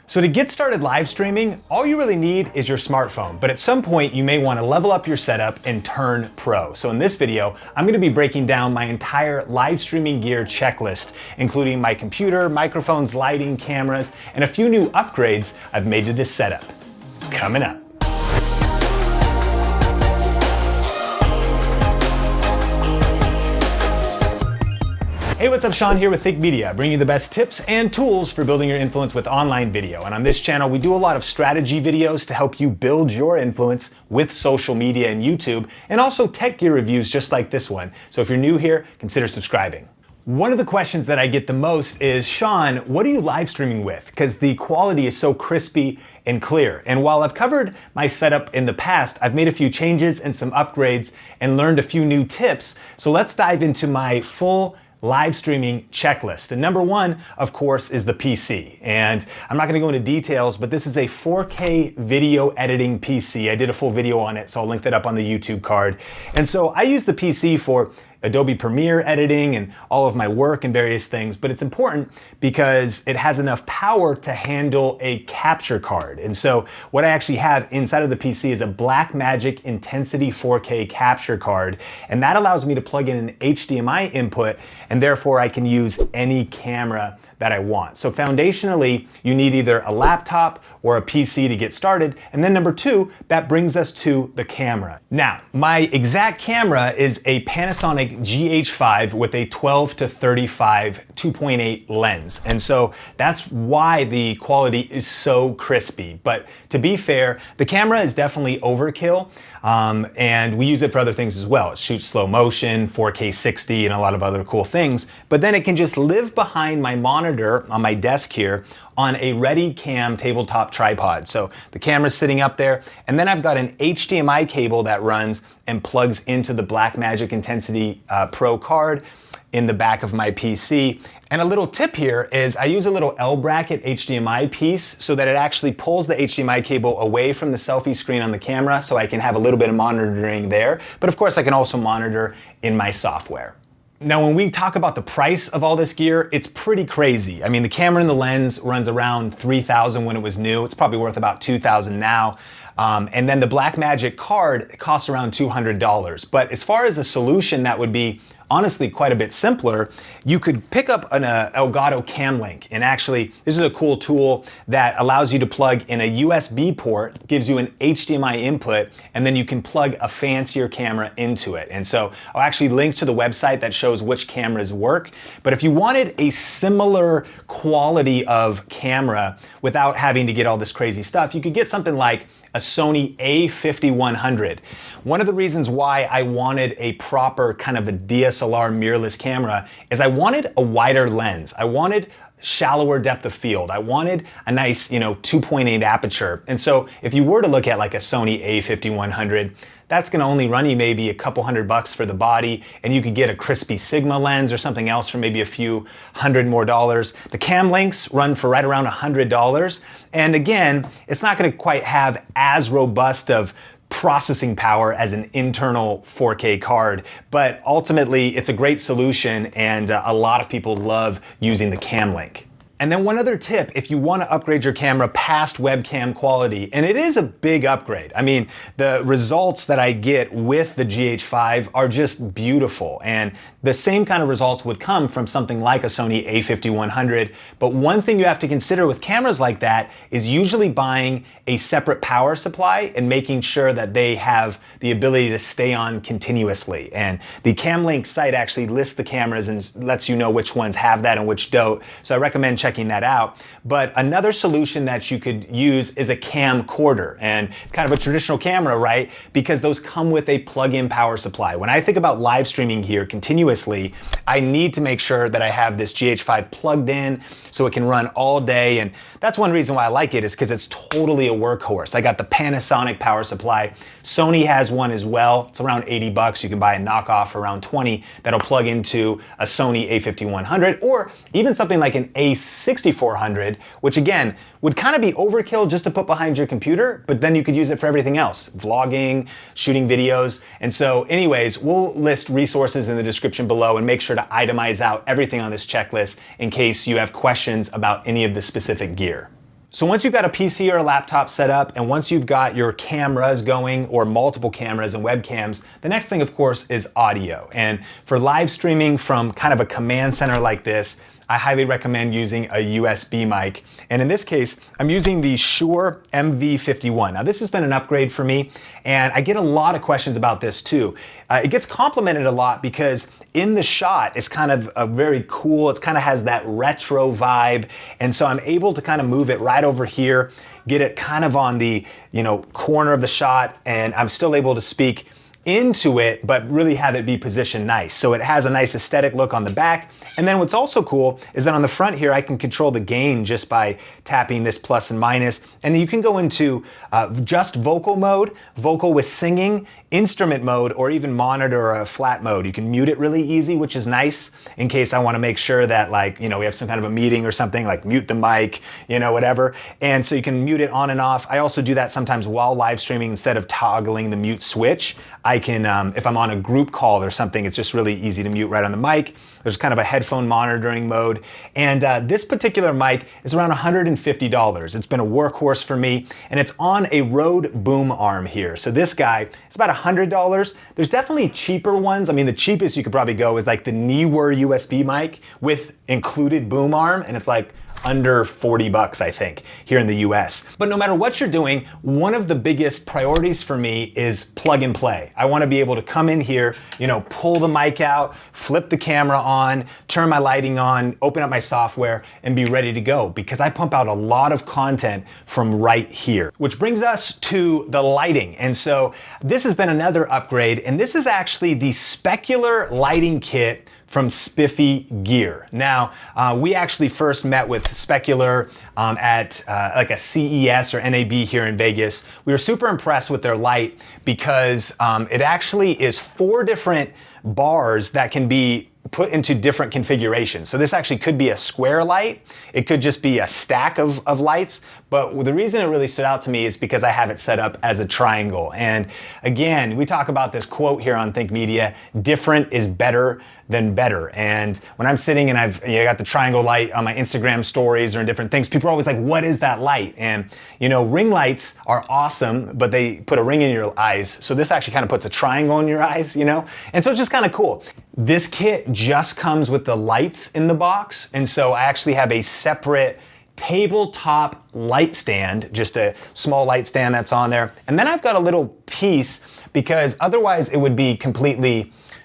So to get started live streaming, all you really need is your smartphone, but at some point you may want to level up your setup and turn pro. So in this video, I'm going to be breaking down my entire live streaming gear checklist, including my computer, microphones, lighting, cameras, and a few new upgrades I've made to this setup. Coming up. Hey, what's up? Sean here with Think Media, bringing you the best tips and tools for building your influence with online video. And on this channel, we do a lot of strategy videos to help you build your influence with social media and YouTube, and also tech gear reviews just like this one. So if you're new here, consider subscribing. One of the questions that I get the most is, Sean, what are you live streaming with? Because the quality is so crispy and clear. And while I've covered my setup in the past, I've made a few changes and some upgrades and learned a few new tips. So let's dive into my full live streaming checklist. And number one, of course, is the PC. And I'm not gonna go into details, but this is a 4K video editing PC. I did a full video on it, so I'll link that up on the YouTube card. And so I use the PC for Adobe Premiere editing and all of my work and various things, but it's important because it has enough power to handle a capture card. And so what I actually have inside of the PC is a Blackmagic Intensity 4K capture card, and that allows me to plug in an HDMI input, and therefore I can use any camera that I want. So foundationally, you need either a laptop or a PC to get started. And then number two, that brings us to the camera. Now, my exact camera is a Panasonic GH5 with a 12-35 2.8 lens. And so that's why the quality is so crispy. But to be fair, the camera is definitely overkill. And we use it for other things as well. It shoots slow motion, 4K 60, and a lot of other cool things. But then it can just live behind my monitor on my desk here on a ReadyCam tabletop tripod. So the camera's sitting up there, and then I've got an HDMI cable that runs and plugs into the Blackmagic Intensity Pro card in the back of my PC. And a little tip here is I use a little L bracket HDMI piece so that it actually pulls the HDMI cable away from the selfie screen on the camera, so I can have a little bit of monitoring there. But of course I can also monitor in my software. Now, when we talk about the price of all this gear, it's pretty crazy. I mean, the camera and the lens runs around $3,000 when it was new. It's probably worth about $2,000 now. And then the Blackmagic card costs around $200. But as far as a solution that would be honestly quite a bit simpler, you could pick up an Elgato Cam Link. And actually, this is a cool tool that allows you to plug in a USB port, gives you an HDMI input, and then you can plug a fancier camera into it. And so I'll actually link to the website that shows which cameras work. But if you wanted a similar quality of camera without having to get all this crazy stuff, you could get something like a Sony a5100. One of the reasons why I wanted a proper kind of a DSLR mirrorless camera is I wanted a wider lens. I wanted shallower depth of field. I wanted a nice, 2.8 aperture. And so if you were to look at like a Sony a5100, that's gonna only run you maybe a couple $100 for the body, and you could get a crispy Sigma lens or something else for maybe a few $100 more. The Cam Links run for right around $100. And again, it's not gonna quite have as robust of processing power as an internal 4K card, but ultimately it's a great solution, and a lot of people love using the Cam Link. And then one other tip, if you want to upgrade your camera past webcam quality, and it is a big upgrade. I mean, the results that I get with the GH5 are just beautiful, and the same kind of results would come from something like a Sony a5100. But one thing you have to consider with cameras like that is usually buying a separate power supply and making sure that they have the ability to stay on continuously. And the CamLink site actually lists the cameras and lets you know which ones have that and which don't. So I recommend checking that out. But another solution that you could use is a camcorder. And it's kind of a traditional camera, right? Because those come with a plug-in power supply. When I think about live streaming here continuously, I need to make sure that I have this GH5 plugged in so it can run all day. And that's one reason why I like it, is because it's totally a workhorse. I got the Panasonic power supply. Sony has one as well. It's around 80 bucks. You can buy a knockoff for around 20 that'll plug into a Sony a5100 or even something like an a6400, which again would kind of be overkill just to put behind your computer, but then you could use it for everything else, vlogging, shooting videos. And so anyways, we'll list resources in the description below and make sure to itemize out everything on this checklist in case you have questions about any of the specific gear. So once you've got a PC or a laptop set up, and once you've got your cameras going, or multiple cameras and webcams, the next thing, of course, is audio. And for live streaming from kind of a command center like this, I highly recommend using a USB mic. And in this case, I'm using the Shure MV51. Now this has been an upgrade for me, and I get a lot of questions about this too. It gets complimented a lot because in the shot, it's kind of a very cool, it kind of has that retro vibe. And so I'm able to kind of move it right over here, get it kind of on the, corner of the shot, and I'm still able to speak into it, but really have it be positioned nice. So it has a nice aesthetic look on the back. And then what's also cool is that on the front here, I can control the gain just by tapping this plus and minus. And you can go into just vocal mode, vocal with singing, instrument mode, or even monitor or a flat mode. You can mute it really easy, which is nice in case I want to make sure that we have some kind of a meeting or something, like mute the mic, whatever. And so you can mute it on and off. I also do that sometimes while live streaming. Instead of toggling the mute switch, I can, if I'm on a group call or something, it's just really easy to mute right on the mic. There's kind of a headphone monitoring mode. And this particular mic is around $150. It's been a workhorse for me, and it's on a Rode boom arm here. So this guy, it's about $100. There's definitely cheaper ones. I mean, the cheapest you could probably go is like the Neewer USB mic with included boom arm, and it's like under 40 bucks, I think, here in the US. But no matter what you're doing, one of the biggest priorities for me is plug and play. I wanna be able to come in here, pull the mic out, flip the camera on, turn my lighting on, open up my software, and be ready to go, because I pump out a lot of content from right here. Which brings us to the lighting. And so this has been another upgrade, and this is actually the specular lighting kit from Spiffy Gear. Now, we actually first met with Specular at like a CES or NAB here in Vegas. We were super impressed with their light because it actually is 4 different bars that can be put into different configurations. So this actually could be a square light. It could just be a stack of lights. But the reason it really stood out to me is because I have it set up as a triangle. And again, we talk about this quote here on Think Media, different is better than better. And when I'm sitting and I've got the triangle light on my Instagram stories or in different things, people are always like, what is that light? And ring lights are awesome, but they put a ring in your eyes. So this actually kind of puts a triangle in your eyes, And so it's just kind of cool. This kit just comes with the lights in the box. And so I actually have a separate tabletop light stand, just a small light stand that's on there. And then I've got a little piece, because otherwise it would be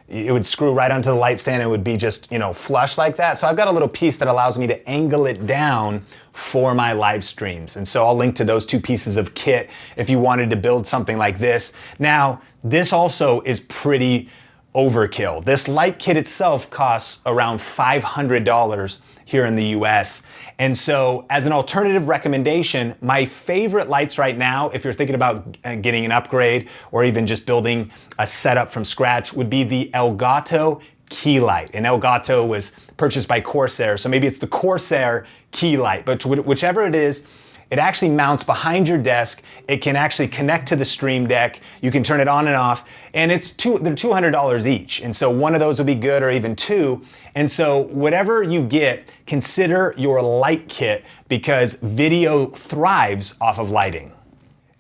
it would screw right onto the light stand. It would be just, flush like that. So I've got a little piece that allows me to angle it down for my live streams. And so I'll link to those 2 pieces of kit if you wanted to build something like this. Now, this also is pretty overkill. This light kit itself costs around $500 here in the US. And so as an alternative recommendation, my favorite lights right now, if you're thinking about getting an upgrade or even just building a setup from scratch, would be the Elgato key light. And Elgato was purchased by Corsair, so maybe it's the Corsair key light, but whichever it is, it actually mounts behind your desk. It can actually connect to the Stream Deck. You can turn it on and off, and they're $200 each. And so one of those would be good, or even 2. And so whatever you get, consider your light kit, because video thrives off of lighting.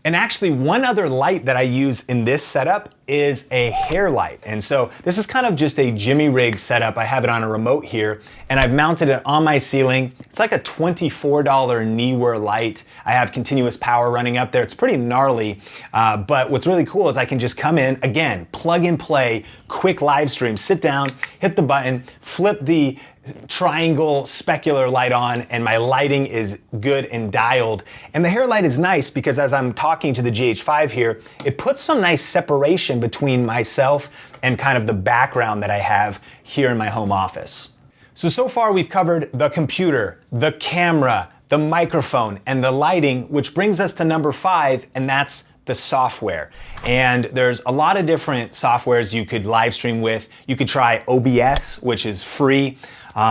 And actually, one other light that I use in this setup is a hair light. And so this is kind of just a Jimmy rig setup. I have it on a remote here, and I've mounted it on my ceiling. It's like a $24 Neewer light. I have continuous power running up there. It's pretty gnarly, but what's really cool is I can just come in, again, plug and play, quick live stream, sit down, hit the button, flip the triangle specular light on, and my lighting is good and dialed. And the hair light is nice because as I'm talking to the GH5 here, it puts some nice separation between myself and kind of the background that I have here in my home office. So far we've covered the computer, the camera, the microphone, and the lighting, which brings us to number 5, and that's the software. And there's a lot of different softwares you could live stream with. You could try OBS, which is free.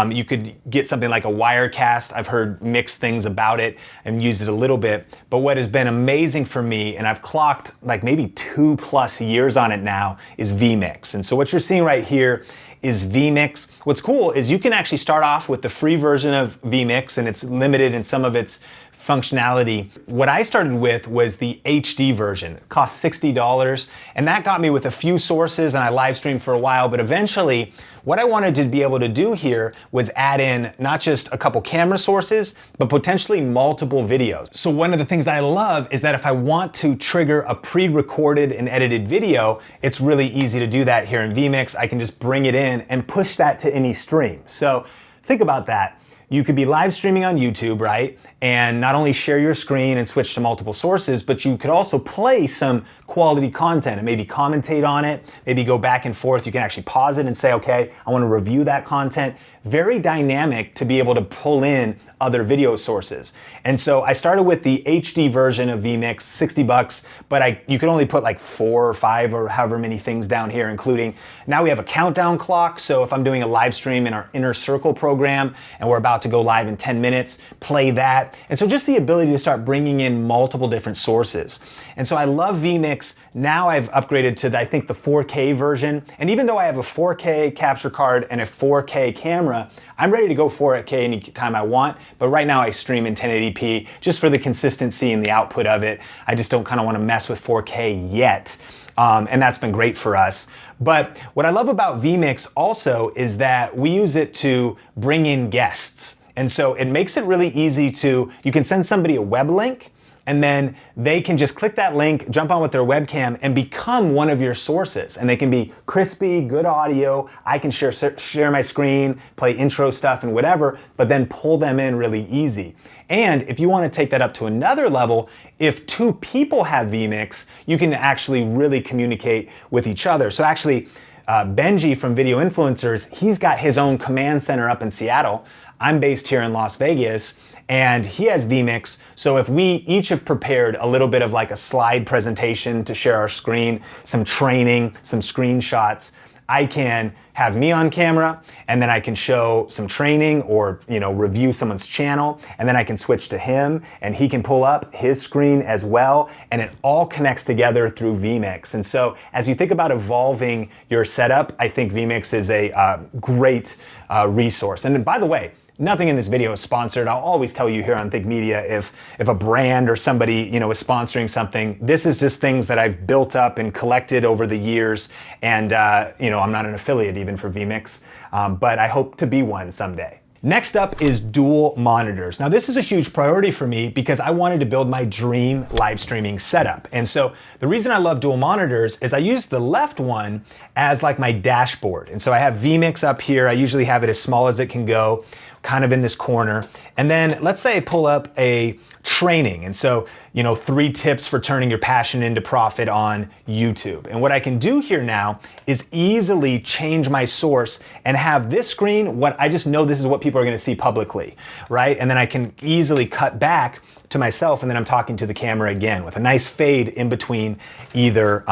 You could get something like a Wirecast. I've heard mixed things about it and used it a little bit. But what has been amazing for me, and I've clocked like maybe 2+ years on it now, is vMix. And so what you're seeing right here is vMix. What's cool is you can actually start off with the free version of vMix, and it's limited in some of its functionality. What I started with was the HD version. It cost $60, and that got me with a few sources, and I live streamed for a while, but eventually what I wanted to be able to do here was add in not just a couple camera sources, but potentially multiple videos. So one of the things I love is that if I want to trigger a pre-recorded and edited video, it's really easy to do that here in vMix. I can just bring it in and push that to any stream. So think about that. You could be live streaming on YouTube, right? And not only share your screen and switch to multiple sources, but you could also play some quality content and maybe commentate on it, maybe go back and forth. You can actually pause it and say, okay, I want to review that content. Very dynamic to be able to pull in other video sources. And so I started with the HD version of vMix, $60, but you could only put like 4 or 5 or however many things down here, including now we have a countdown clock. So if I'm doing a live stream in our Inner Circle program and we're about to go live in 10 minutes, play that. And so just the ability to start bringing in multiple different sources. And so I love vMix. Now I've upgraded to, I think, the 4K version. And even though I have a 4K capture card and a 4K camera, I'm ready to go 4K anytime I want. But right now I stream in 1080p just for the consistency and the output of it. I just don't kind of want to mess with 4K yet. And that's been great for us. But what I love about vMix also is that we use it to bring in guests. And so it makes it really easy you can send somebody a web link, and then they can just click that link, jump on with their webcam, and become one of your sources. And they can be crispy, good audio. I can share my screen, play intro stuff and whatever, but then pull them in really easy. And if you want to take that up to another level, if 2 people have vMix, you can actually really communicate with each other. So actually, Benji from Video Influencers, he's got his own command center up in Seattle. I'm based here in Las Vegas, and he has vMix. So if we each have prepared a little bit of like a slide presentation to share our screen, some training, some screenshots, I can have me on camera, and then I can show some training or review someone's channel, and then I can switch to him and he can pull up his screen as well, and it all connects together through vMix. And so as you think about evolving your setup, I think vMix is a great resource. And by the way, nothing in this video is sponsored. I'll always tell you here on Think Media if a brand or somebody is sponsoring something. This is just things that I've built up and collected over the years, and I'm not an affiliate even for vMix, but I hope to be one someday. Next up is dual monitors. Now this is a huge priority for me because I wanted to build my dream live streaming setup. And so the reason I love dual monitors is I use the left one as like my dashboard. And so I have vMix up here. I usually have it as small as it can go, kind of in this corner. And then let's say I pull up a training. And so, 3 tips for turning your passion into profit on YouTube. And what I can do here now is easily change my source and have this screen, I just know this is what people are going to see publicly, right? And then I can easily cut back to myself, and then I'm talking to the camera again with a nice fade in between either,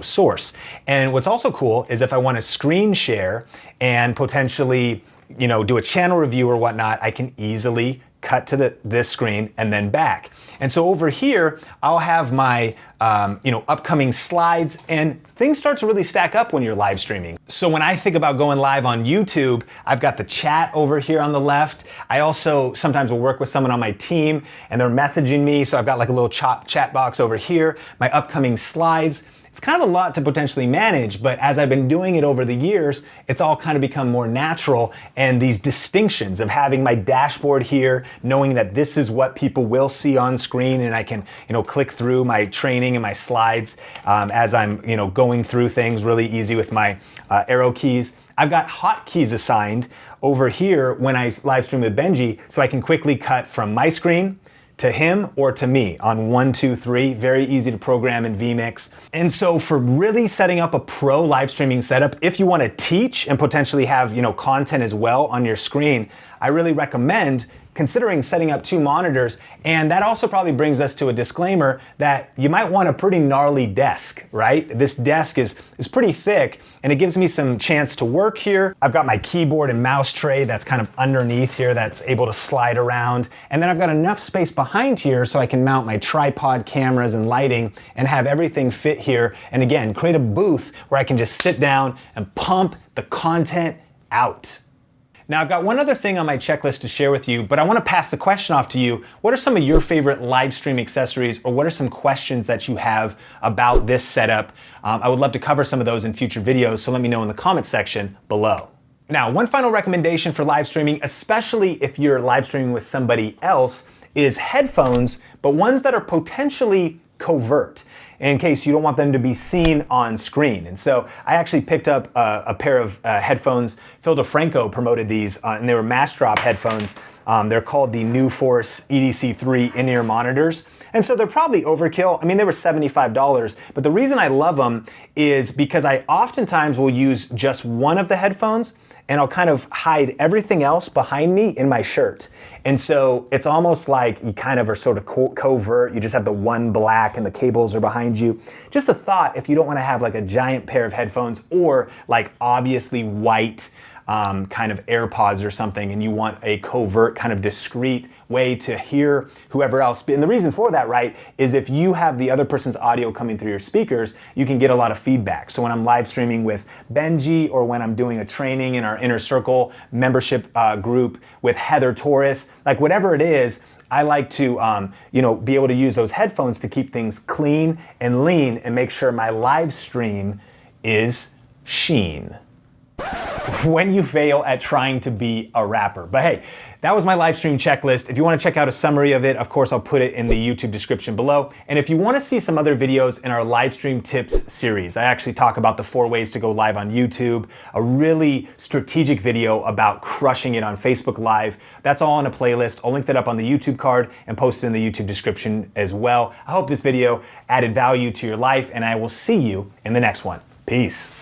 source. And what's also cool is if I want to screen share and potentially do a channel review or whatnot, I can easily cut to this screen and then back. And so over here, I'll have my upcoming slides, and things start to really stack up when you're live streaming. So when I think about going live on YouTube, I've got the chat over here on the left. I also sometimes will work with someone on my team and they're messaging me. So I've got like a little chat box over here, my upcoming slides. It's kind of a lot to potentially manage, but as I've been doing it over the years, it's all kind of become more natural, and these distinctions of having my dashboard here, knowing that this is what people will see on screen, and I can, click through my training and my slides as I'm, going through things really easy with my arrow keys. I've got hotkeys assigned over here when I live stream with Benji, so I can quickly cut from my screen to him or to me on 1, 2, 3. Very easy to program in vMix. And so for really setting up a pro live streaming setup, if you want to teach and potentially have content as well on your screen, I really recommend considering setting up 2 monitors. And that also probably brings us to a disclaimer that you might want a pretty gnarly desk, right? This desk is pretty thick, and it gives me some chance to work here. I've got my keyboard and mouse tray that's kind of underneath here that's able to slide around. And then I've got enough space behind here so I can mount my tripod cameras and lighting and have everything fit here. And again, create a booth where I can just sit down and pump the content out. Now, I've got one other thing on my checklist to share with you, but I want to pass the question off to you. What are some of your favorite live stream accessories, or what are some questions that you have about this setup? I would love to cover some of those in future videos, so let me know in the comment section below. Now, one final recommendation for live streaming, especially if you're live streaming with somebody else, is headphones, but ones that are potentially covert, in case you don't want them to be seen on screen. And so I actually picked up a pair of headphones. Phil DeFranco promoted these, and they were mass drop headphones. They're called the New Force EDC3 in-ear monitors. And so they're probably overkill. I mean, they were $75, but the reason I love them is because I oftentimes will use just one of the headphones, and I'll kind of hide everything else behind me in my shirt. And so it's almost like you kind of are sort of covert. You just have the one black and the cables are behind you. Just a thought, if you don't want to have like a giant pair of headphones or like obviously white kind of AirPods or something, and you want a covert kind of discreet way to hear whoever else. And the reason for that, right, is if you have the other person's audio coming through your speakers, you can get a lot of feedback. So when I'm live streaming with Benji, or when I'm doing a training in our Inner Circle membership group with Heather Torres, like whatever it is, I like to be able to use those headphones to keep things clean and lean and make sure my live stream is sheen. When you fail at trying to be a rapper. But hey, that was my live stream checklist. If you want to check out a summary of it, of course, I'll put it in the YouTube description below. And if you want to see some other videos in our live stream tips series, I actually talk about the 4 ways to go live on YouTube, a really strategic video about crushing it on Facebook Live. That's all on a playlist. I'll link that up on the YouTube card and post it in the YouTube description as well. I hope this video added value to your life, and I will see you in the next one. Peace.